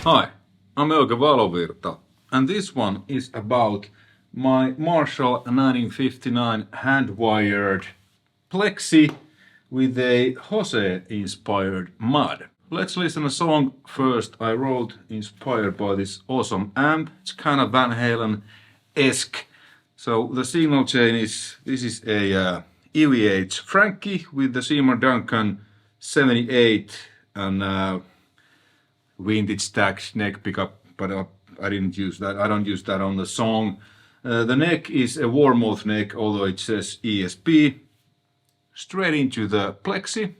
Hi, I'm Euge Valovirta, and this one is about my Marshall 1959 hand-wired Plexi with a Jose-inspired mod. Let's listen to a song first I wrote inspired by this awesome amp. It's kind of Van Halen-esque. So the signal chain is, this is a EVH Frankie with the Seymour Duncan 78 and vintage stack neck pickup, but I didn't use that. I don't use that on the song. The neck is a warmoth neck, although it says ESP. Straight into the Plexi,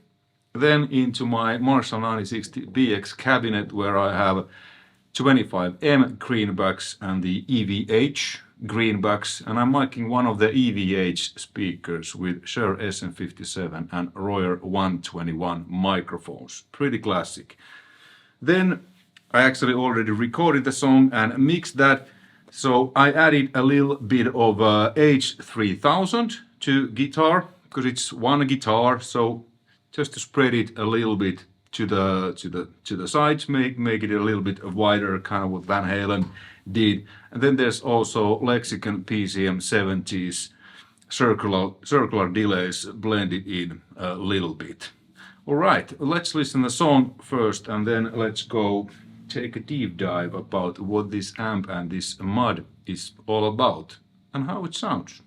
then into my Marshall 9060 BX cabinet where I have 25M greenbacks and the EVH greenbacks, and I'm miking one of the EVH speakers with Shure SM57 and Royer 121 microphones. Pretty classic. Then I actually already recorded the song and mixed that, so I added a little bit of H3000 to guitar, because it's one guitar, so just to spread it a little bit to the sides, make it a little bit wider, kind of what Van Halen did. And then there's also Lexicon PCM 70s circular delays blended in a little bit. Alright, let's listen to the song first and then let's go take a deep dive about what this amp and this mod is all about and how it sounds.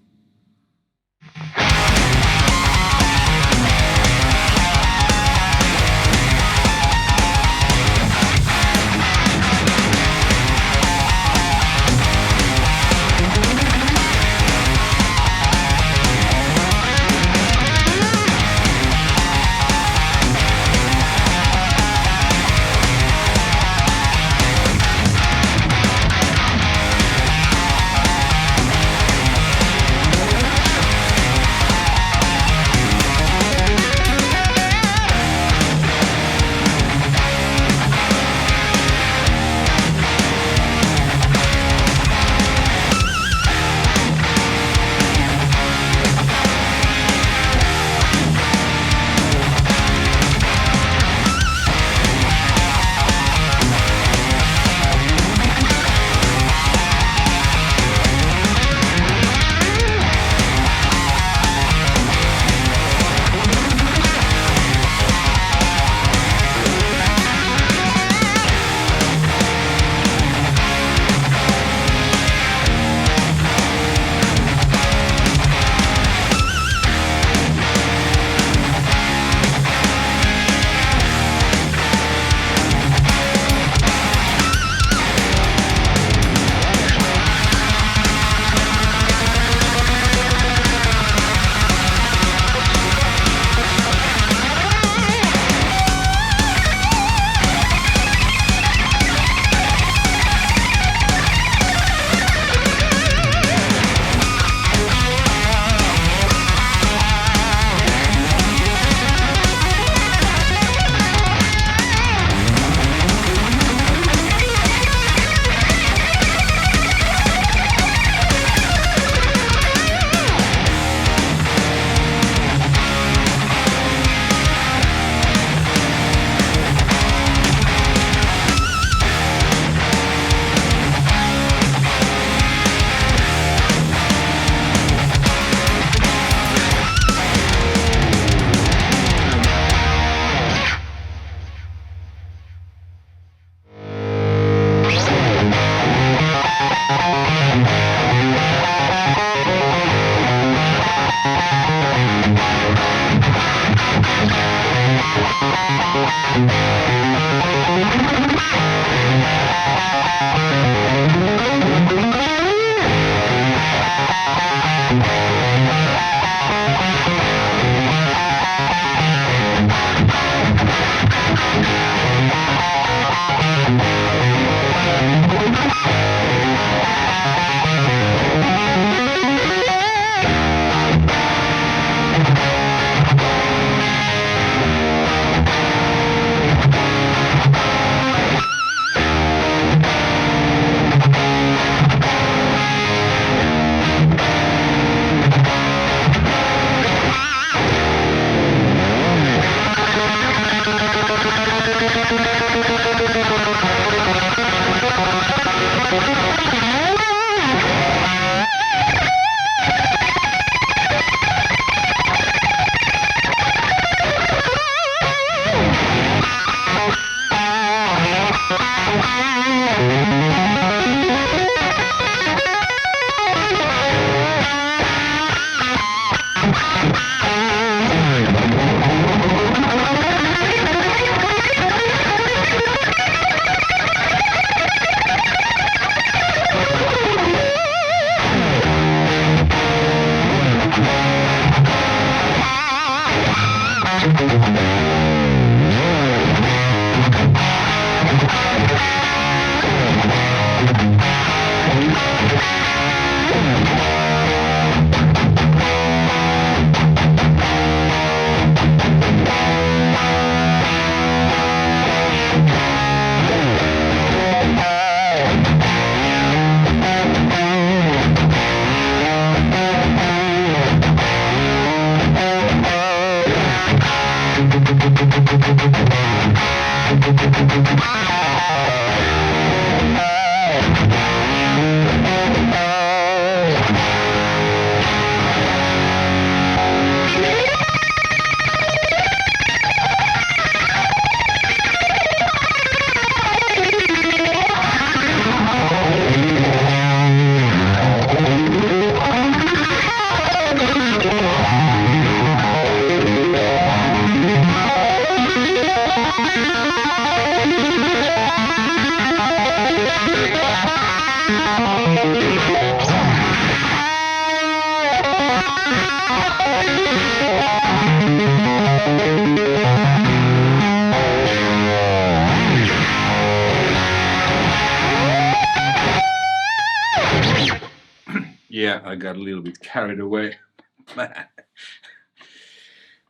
Yeah, I got a little bit carried away.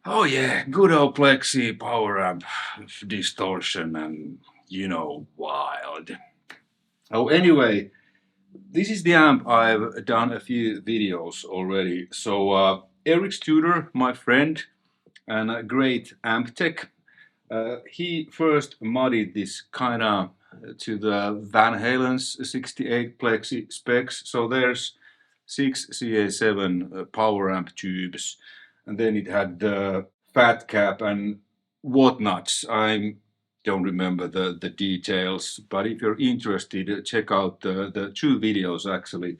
Oh yeah, good old Plexi power amp, distortion and, you know, wild. Oh, anyway, this is the amp. I've done a few videos already. So Eric Studer, my friend and a great amp tech, he first modded this kind of to the Van Halen's 68 Plexi specs. So there's 6 CA7 power amp tubes, and then it had the fat cap and whatnots. I don't remember the details, but if you're interested, check out the 2 videos actually.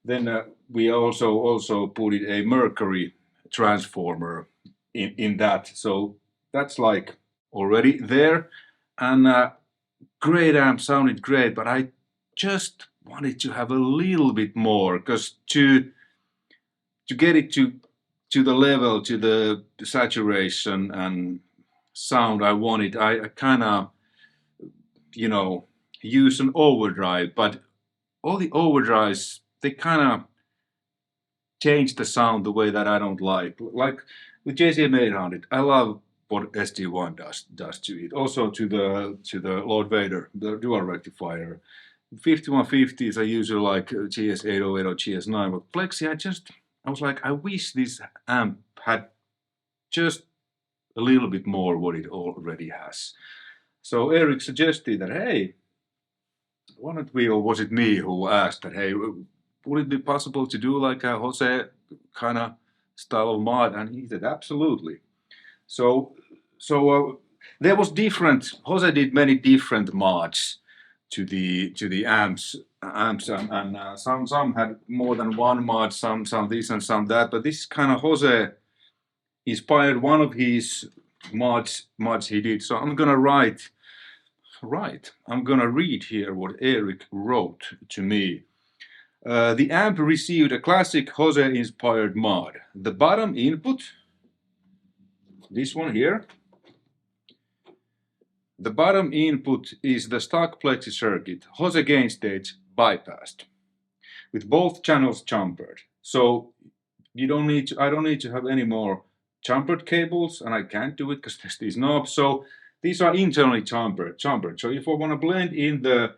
Then we also put it a Mercury transformer in that, so that's like already there. And great amp, sounded great, but I just wanted to have a little bit more, because to get it to the level, to the saturation and sound I wanted, I kind of, you know, use an overdrive, but all the overdrives, they kind of change the sound the way that I don't like. Like with JCM 800, I love what SD1 does to it. Also to the Lord Vader, the dual rectifier. 5150s I usually like GS808 or GS9, but Plexi, I was like, I wish this amp had just a little bit more what it already has. So Eric suggested that, hey, why don't we, or was it me who asked that, hey, would it be possible to do like a Jose kind of style of mod? And he said, absolutely. So there was different, Jose did many different mods to the amps and some had more than one mod, some this and some that, but this kind of Jose inspired one of his mods he did. So I'm gonna I'm gonna read here what Eric wrote to me. The amp received a classic Jose-inspired mod. The bottom input, this one here, the bottom input is the stock Plexi circuit, Jose gain stage bypassed, with both channels chamfered. So I don't need to have any more chamfered cables, and I can't do it because there's these knobs. So these are internally chamfered. So if I want to blend in the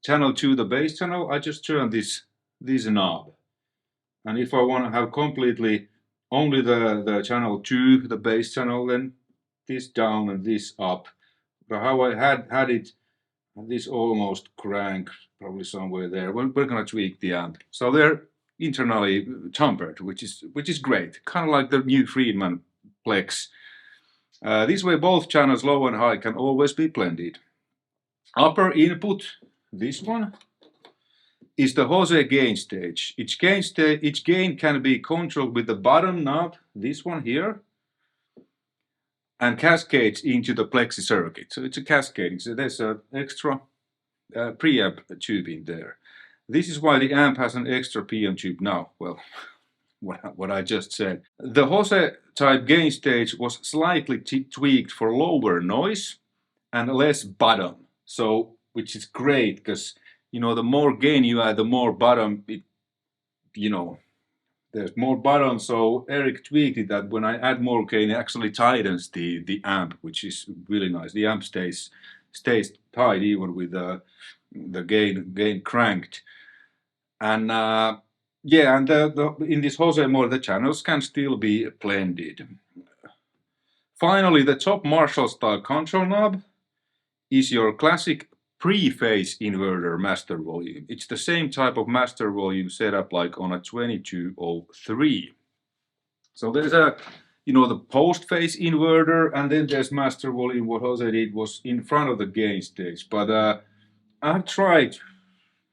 channel to the bass channel, I just turn this knob. And if I want to have completely only the channel to the bass channel, then this down and this up. But how I had it And this almost crank, probably somewhere there. We're gonna tweak the amp. So they're internally tempered, which is great. Kind of like the new Friedman Plex. This way both channels, low and high, can always be blended. Upper input, this one, is the Jose gain stage. Each gain can be controlled with the bottom knob, this one here, and cascades into the Plexi circuit. So it's a cascading. So there's an extra preamp tube in there. This is why the amp has an extra preamp tube now. Well, what I just said. The Jose type gain stage was slightly tweaked for lower noise and less bottom. So, which is great because, you know, the more gain you add, the more bottom, there's more bottom. So Eric tweaked it that when I add more gain, it actually tightens the amp, which is really nice. The amp stays tight even with the gain cranked. And yeah, and in this Jose mode, the channels can still be blended. Finally, the top Marshall style control knob is your classic pre-phase inverter master volume. It's the same type of master volume setup like on a 2203. So there's a, the post-phase inverter, and then there's master volume. What Jose did was in front of the gain stage. But I've tried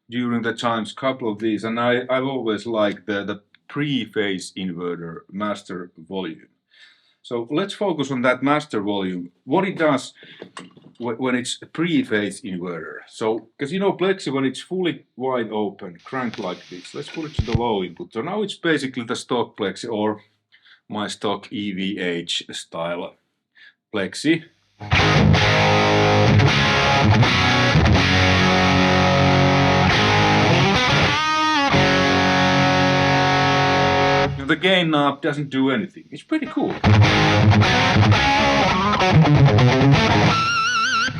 during the times couple of these, and I've always liked the pre-phase inverter master volume. So let's focus on that master volume. What it does when it's a pre-phase inverter. So, because Plexi, when it's fully wide open, crank like this, let's put it to the low input. So now it's basically the stock Plexi, or my stock EVH style Plexi. The gain knob doesn't do anything. It's pretty cool.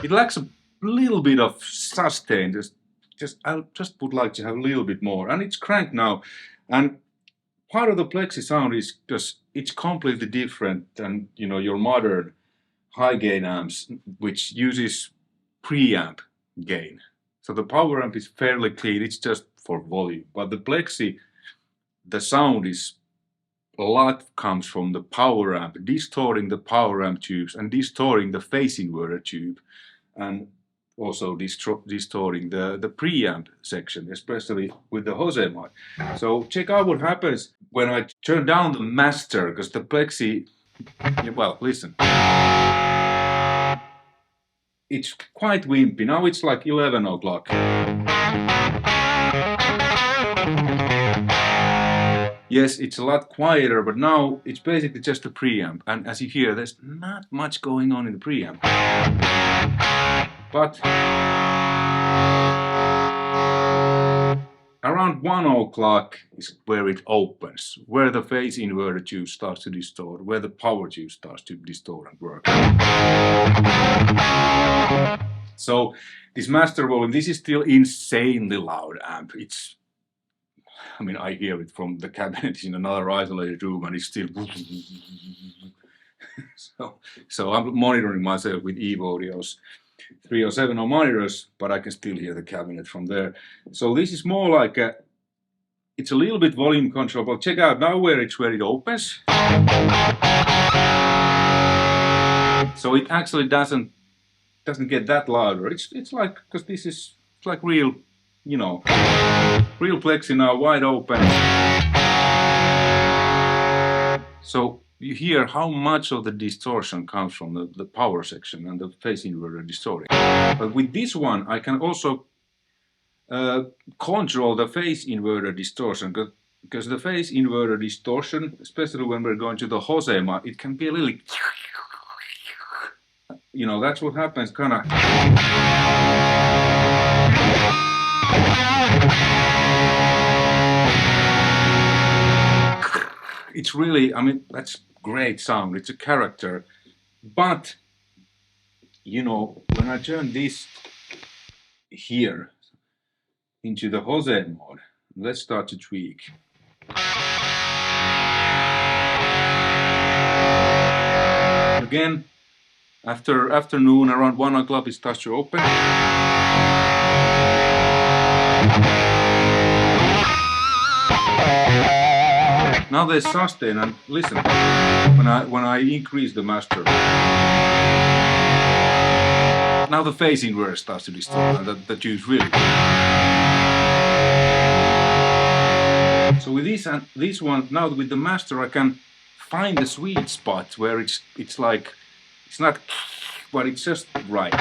It lacks a little bit of sustain. I just would like to have a little bit more. And it's cranked now. And part of the Plexi sound is just, it's completely different than your modern high gain amps, which uses preamp gain. So the power amp is fairly clean. It's just for volume. But the Plexi, the sound is, a lot comes from the power amp, distorting the power amp tubes and distorting the phase inverter tube, and also distorting the preamp section, especially with the Jose mic. So check out what happens when I turn down the master, because the Plexi, well, listen. It's quite wimpy. Now it's like 11 o'clock. Yes, it's a lot quieter, but now it's basically just a preamp. And as you hear, there's not much going on in the preamp. But around 1 o'clock is where it opens, where the phase inverter tube starts to distort, where the power tube starts to distort and work. So this master volume, this is still insanely loud amp. I hear it from the cabinet in another isolated room, and it's still. so I'm monitoring myself with Eve Audio's 307 monitors, but I can still hear the cabinet from there. So this is more like it's a little bit volume control, but check out now where it opens. So it actually doesn't get that louder. It's like, because this is like real. Real Plexi now, wide open. So you hear how much of the distortion comes from the power section and the phase inverter distorting. But with this one, I can also control the phase inverter distortion, because the phase inverter distortion, especially when we're going to the Jose mic, it can be a little. That's what happens, kind of. It's really, that's great sound. It's a character. But, when I turn this here into the Jose mode, let's start to tweak. Again, After afternoon, around 1 o'clock, it starts to open. Now there's sustain, and listen, when I increase the master, now the phase inverter starts to disturb, and the tube's really. So with this one, now with the master, I can find the sweet spot where it's like, it's not, but it's just right.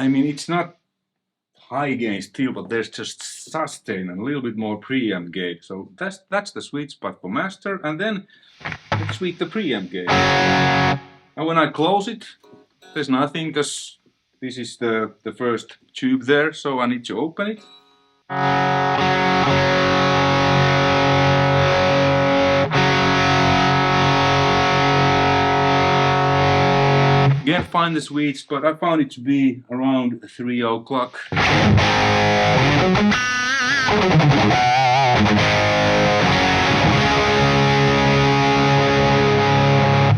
I mean, it's not high gain still, but there's just sustain and a little bit more preamp gain. So that's the sweet spot for master, and then let's tweak the preamp gain. And when I close it, there's nothing, because this is the first tube there, so I need to open it. Can't find the sweet spot. I found it to be around 3 o'clock.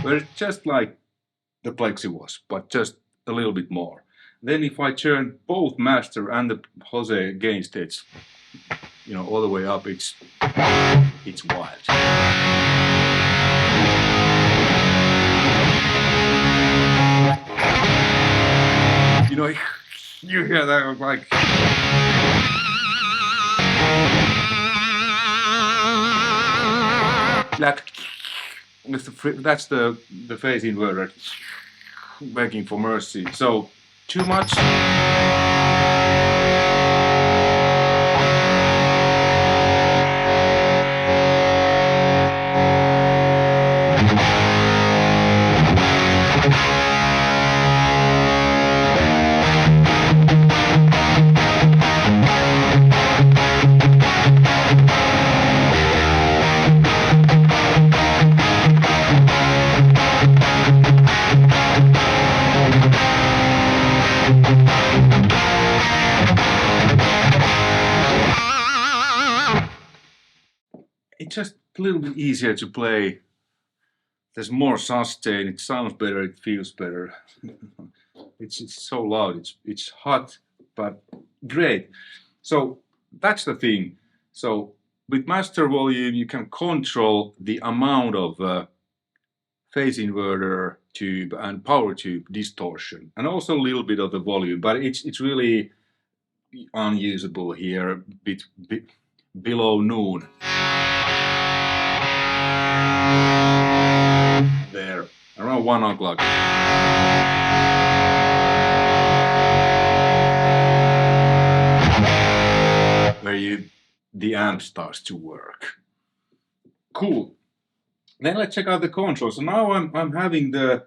Where it's just like the Plexi was, but just a little bit more. Then if I turn both master and the Jose gain states, you know, all the way up, it's wild. You know, you hear that like. That's the phase inverter begging for mercy. So too much. It's just a little bit easier to play. There's more sustain, it sounds better, it feels better. It's so loud, it's hot, but great. So that's the thing. So with master volume, you can control the amount of phase inverter tube and power tube distortion, and also a little bit of the volume, but it's really unusable here, bit below noon. There, around 1 o'clock. Where the amp starts to work. Cool. Then let's check out the control. So now I'm having the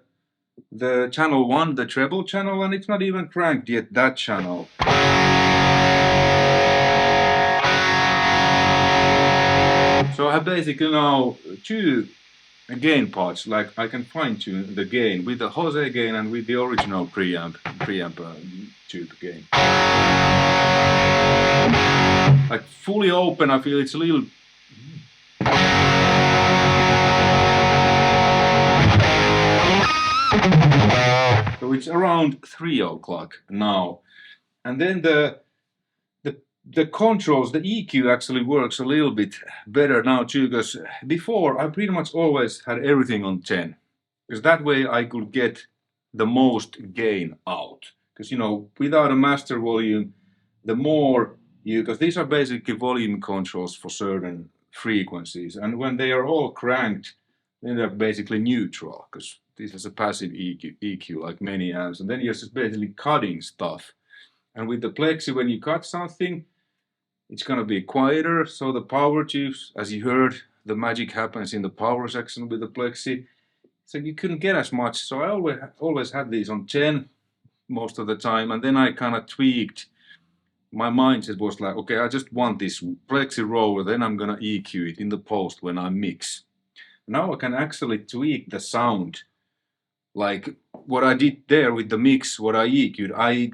channel 1, the treble channel, and it's not even cranked yet, that channel. So I have basically now 2 gain parts, like I can fine tune the gain with the Jose gain and with the original preamp tube gain. Like fully open, I feel it's a little. So it's around 3 o'clock now, and then the controls, the EQ actually works a little bit better now too, because before I pretty much always had everything on 10, because that way I could get the most gain out. Because you know, without a master volume, the more because these are basically volume controls for certain frequencies, and when they are all cranked, then they're basically neutral, because this is a passive EQ like many amps, and then you're just basically cutting stuff. And with the Plexi, when you cut something, it's going to be quieter, so the power tubes, as you heard, the magic happens in the power section with the Plexi, so you couldn't get as much. So I always had these on 10, most of the time, and then I kind of tweaked. My mindset was like, okay, I just want this Plexi Royer, then I'm gonna EQ it in the post when I mix. Now I can actually tweak the sound. Like what I did there with the mix, what I EQ'd, I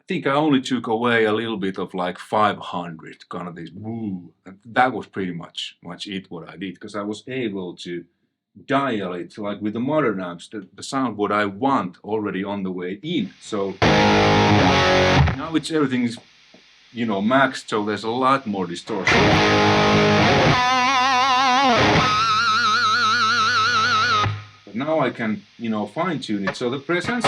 think I only took away a little bit of like 500, kind of this woo. That was pretty much it what I did, because I was able to dial it like with the modern amps, the sound what I want already on the way in. So now everything's, you know, maxed, so there's a lot more distortion. But now I can, you know, fine tune it. So the presence,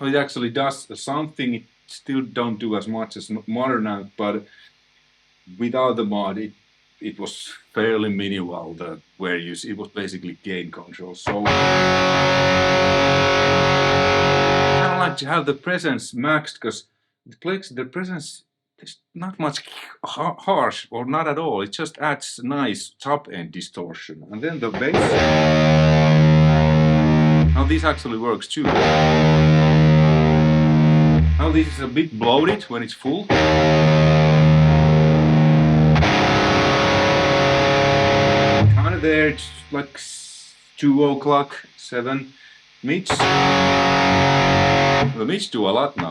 it actually does something. It still don't do as much as modern amp, but without the mod, it was fairly minimal. It was basically gain control. So I kind of like to have the presence maxed, because the presence is not much harsh, or not at all. It just adds nice top end distortion. And then the bass. Now this actually works too. Now this is a bit bloated when it's full. Kind of there, it's like 2 o'clock, 7 mids. The mids do a lot now.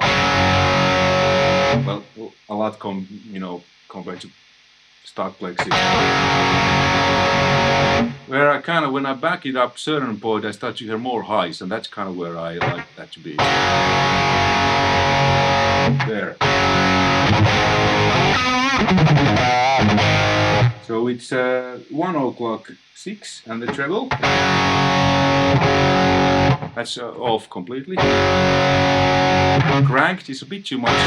Well, a lot compared to stock Plexi. Where I kind of, when I back it up certain point, I start to hear more highs, and that's kind of where I like that to be. There. So it's 1 o'clock 6, and the treble. That's off completely. Cranked is a bit too much.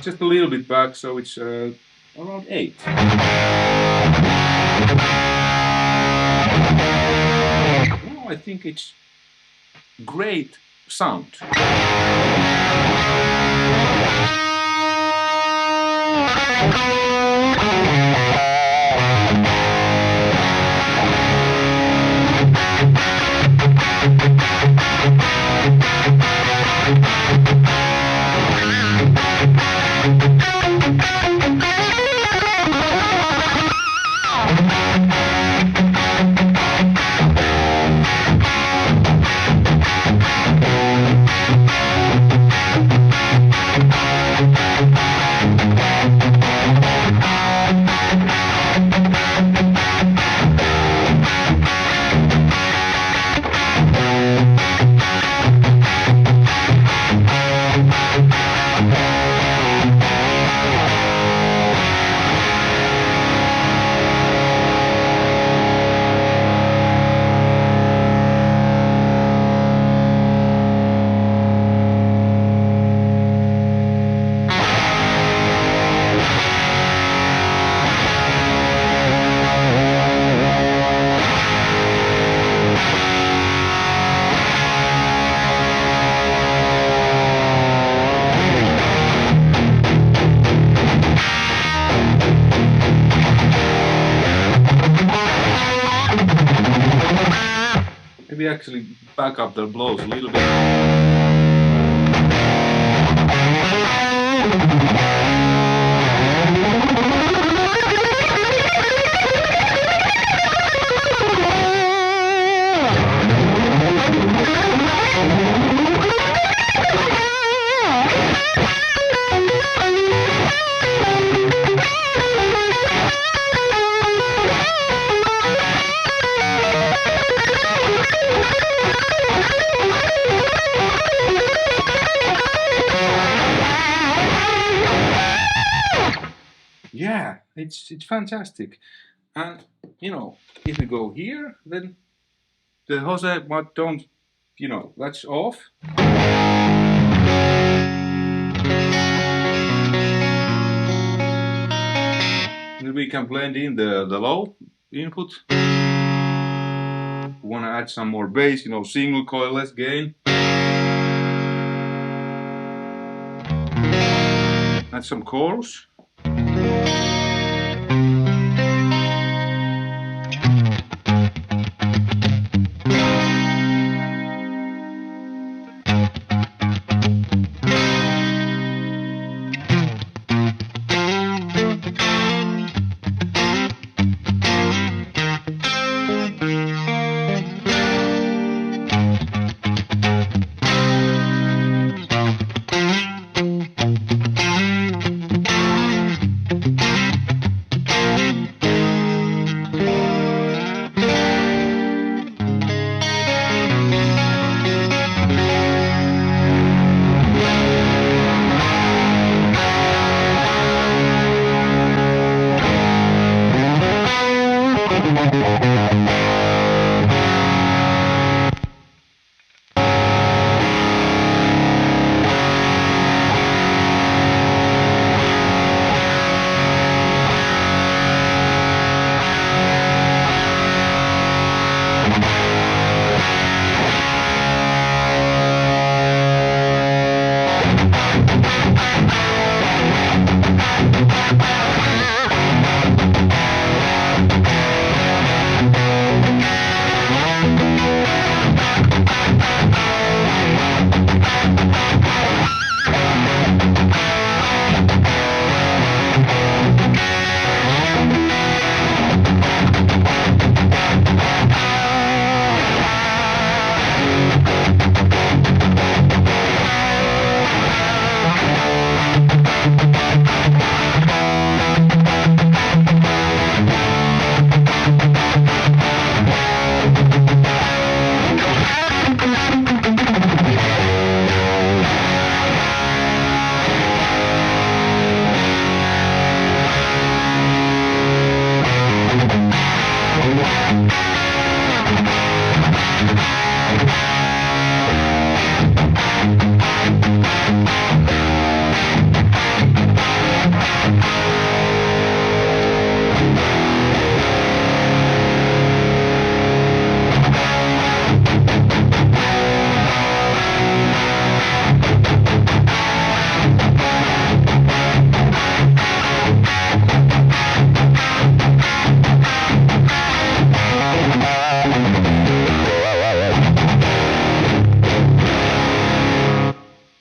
Just a little bit back, so it's around 8. Now I think it's great sound. Maybe actually back up the blows a little bit. Yeah, it's fantastic. And you know, if we go here, then the Jose don't, you know, that's off. Then we can blend in the low input. We want to add some more bass, you know, single coil, less gain. Add some chorus.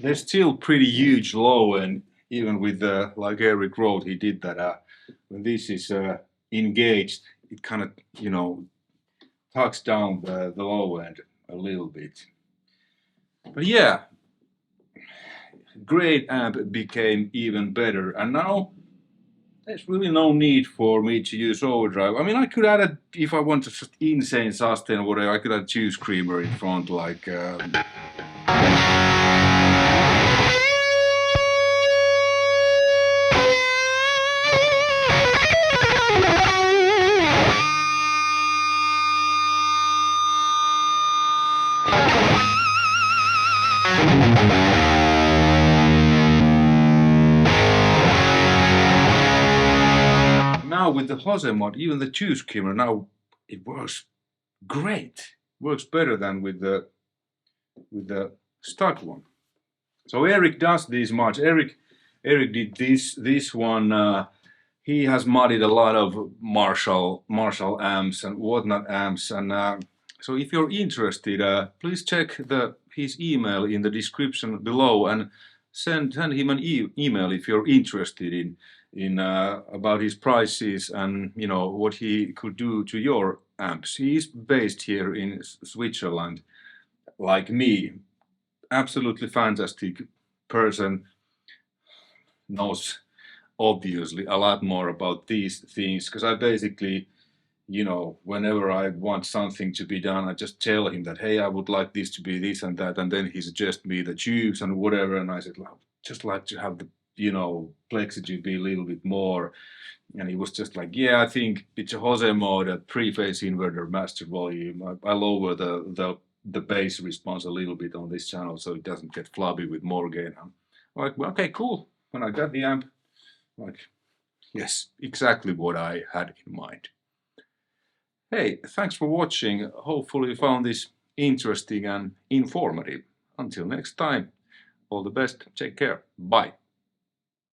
they're still pretty huge low end, even with like Eric wrote, he did that. When this is engaged, it kind of, you know, tucks down the low end a little bit. But yeah, great amp became even better, and now there's really no need for me to use overdrive. I mean, I could add a, if I want to just insane sustain or whatever, I could add two screamer in front, like. Now with the Jose mod, even the two screamer, now it works great. Works better than with the stock one. So Eric does these mods. Eric did this one. He has modded a lot of Marshall amps and whatnot amps, and so if you're interested, please check his email in the description below and send him an email if you're interested in about his prices and, you know, what he could do to your amps. He is based here in Switzerland, like me. Absolutely fantastic person, knows obviously a lot more about these things, because I basically, you know, whenever I want something to be done, I just tell him that, hey, I would like this to be this and that, and then he suggests me the tubes and whatever, and I said, well, just like to have the, you know, Plexi to be a little bit more, and he was just like, yeah, I think it's a Jose mode at three-phase inverter master volume. I lower the bass response a little bit on this channel so it doesn't get flubby with more gain. I'm like, well, okay, cool. When I got the amp, like, yes, exactly what I had in mind. Hey, thanks for watching. Hopefully you found this interesting and informative. Until next time, all the best. Take care. Bye.